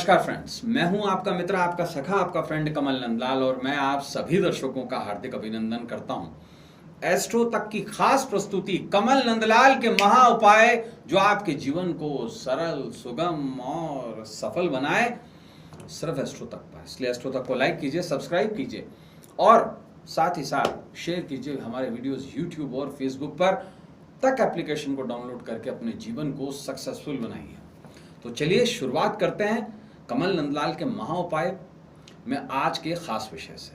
नमस्कार फ्रेंड्स, मैं हूं आपका मित्र, आपका सखा, आपका फ्रेंड कमल नंदलाल और मैं आप सभी दर्शकों का हार्दिक अभिनंदन करता हूं। एस्ट्रो तक की खास प्रस्तुति कमल नंदलाल के महा उपाय जो आपके जीवन को सरल, सुगम और सफल बनाए, सिर्फ एस्ट्रो तक पर। इसलिए एस्ट्रो तक को लाइक कीजिए, सब्सक्राइब कीजिए और साथ ही साथ शेयर कीजिए हमारे वीडियोस यूट्यूब और फेसबुक पर। तक एप्लीकेशन को डाउनलोड करके अपने जीवन को सक्सेसफुल बनाइए। तो चलिए शुरुआत करते हैं कमल नंदलाल के महा उपाय में आज के खास विषय से।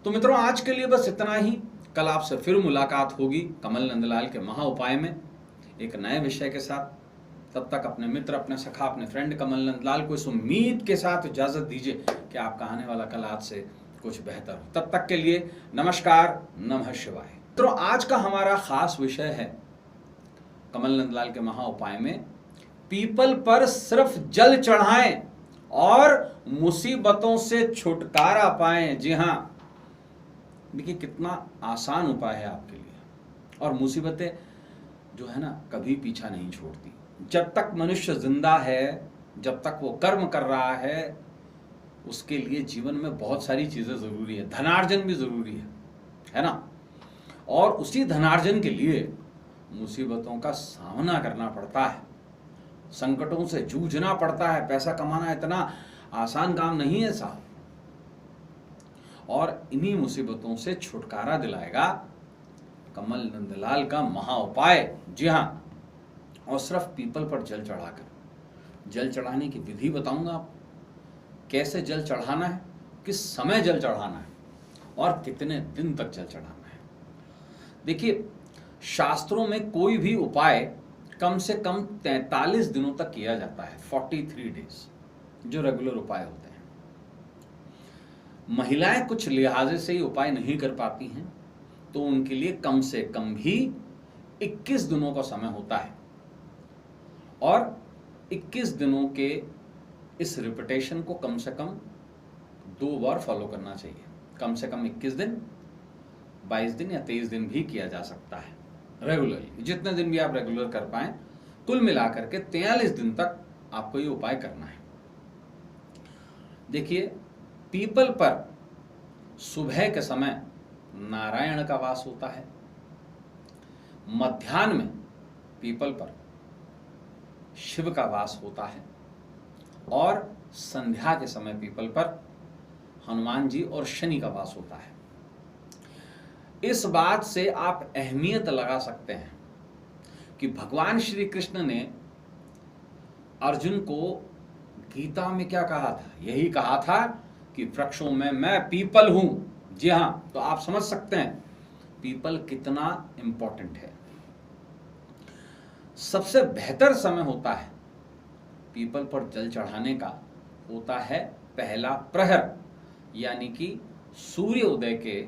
तो मित्रों, आज के लिए बस इतना ही। कल आपसे फिर मुलाकात होगी कमल नंदलाल के महा उपाय में एक नए विषय के साथ। तब तक अपने मित्र, अपने सखा, अपने फ्रेंड कमल नंदलाल को इस उम्मीद के साथ इजाजत दीजिए कि आपका आने वाला कल आज से कुछ बेहतर हो। तब तक के लिए नमस्कार, नमः शिवाय। तो आज का हमारा खास विषय है कमल नंदलाल के महा उपाय में पीपल पर सिर्फ जल चढ़ाएं और मुसीबतों से छुटकारा पाएं। जी हां, देखिए कितना आसान उपाय है आपके लिए। और मुसीबतें जो है ना, कभी पीछा नहीं छोड़ती। जब तक मनुष्य जिंदा है, जब तक वो कर्म कर रहा है, उसके लिए जीवन में बहुत सारी चीजें जरूरी है। धनार्जन भी जरूरी है ना। और उसी धनार्जन के लिए मुसीबतों का सामना करना पड़ता है, संकटों से जूझना पड़ता है। पैसा कमाना इतना आसान काम नहीं है साहब। और इन्हीं मुसीबतों से छुटकारा दिलाएगा कमल नंदलाल का महा उपाय। जी हां, और सिर्फ पीपल पर जल चढ़ाकर। जल चढ़ाने की विधि बताऊंगा आपको, कैसे जल चढ़ाना है, किस समय जल चढ़ाना है और कितने दिन तक जल चढ़ाना है। देखिए, शास्त्रों में कोई भी उपाय कम से कम 43 दिनों तक किया जाता है। 43 डेज जो रेगुलर उपाय होते हैं। महिलाएं कुछ लिहाजे से ही उपाय नहीं कर पाती हैं, तो उनके लिए कम से कम भी 21 दिनों का समय होता है। और 21 दिनों के इस रिपीटेशन को कम से कम 2 बार फॉलो करना चाहिए। कम से कम 21 दिन, 22 दिन या 23 दिन भी किया जा सकता है रेगुलरली। जितने दिन भी आप रेगुलर कर पाएं, कुल मिलाकर के 43 दिन तक आपको ये उपाय करना है। देखिए, पीपल पर सुबह के समय नारायण का वास होता है। मध्याह्न में पीपल पर शिव का वास होता है और संध्या के समय पीपल पर हनुमान जी और शनि का वास होता है। इस बात से आप अहमियत लगा सकते हैं कि भगवान श्री कृष्ण ने अर्जुन को गीता में क्या कहा था। यही कहा था कि वृक्षों में मैं पीपल हूं। जी हां, तो आप समझ सकते हैं पीपल कितना इंपॉर्टेंट है। सबसे बेहतर समय होता है पीपल पर जल चढ़ाने का, होता है पहला प्रहर, यानी कि सूर्योदय के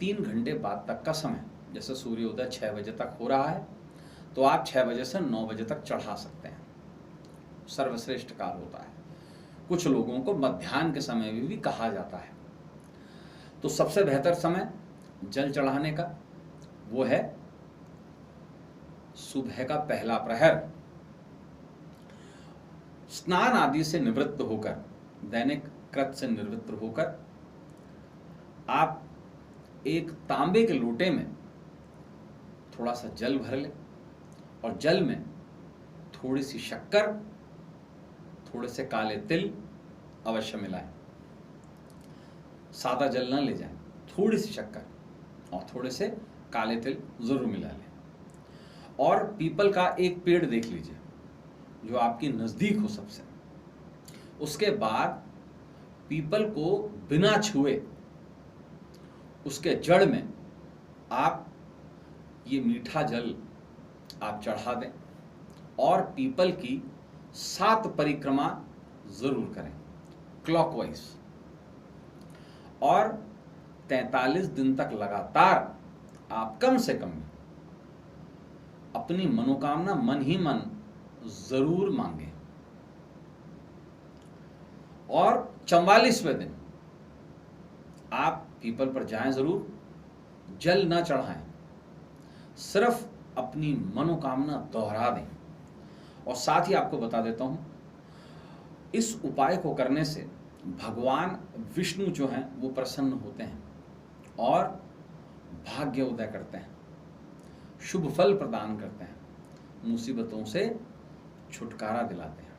3 घंटे बाद तक का समय। जैसे सूर्योदय 6 बजे तक हो रहा है, तो आप 6 बजे से 9 बजे तक चढ़ा सकते हैं। सर्वश्रेष्ठ काल होता है। कुछ लोगों को मध्याह्न के समय भी कहा जाता है। तो सबसे बेहतर समय जल चढ़ाने का वो है सुबह का पहला प्रहर। स्नान आदि से निवृत्त होकर, दैनिक कृत से निवृत्त होकर, आप एक तांबे के लोटे में थोड़ा सा जल भर लें और जल में थोड़ी सी शक्कर, थोड़े से काले तिल अवश्य मिलाएं। सादा जल ना ले जाएं, थोड़ी सी शक्कर और थोड़े से काले तिल जरूर मिला लें। और पीपल का एक पेड़ देख लीजिए जो आपके नजदीक हो सबसे। उसके बाद पीपल को बिना छुए उसके जड़ में आप ये मीठा जल आप चढ़ा दें और पीपल की 7 परिक्रमा जरूर करें क्लॉकवाइज। और 43 दिन तक लगातार आप कम से कम अपनी मनोकामना मन ही मन जरूर मांगे। और 44वें दिन आप पीपल पर जाएं जरूर, जल न चढ़ाएं, सिर्फ अपनी मनोकामना दोहरा दें। और साथ ही आपको बता देता हूं, इस उपाय को करने से भगवान विष्णु जो हैं वो प्रसन्न होते हैं और भाग्य उदय करते हैं, शुभ फल प्रदान करते हैं, मुसीबतों से छुटकारा दिलाते हैं।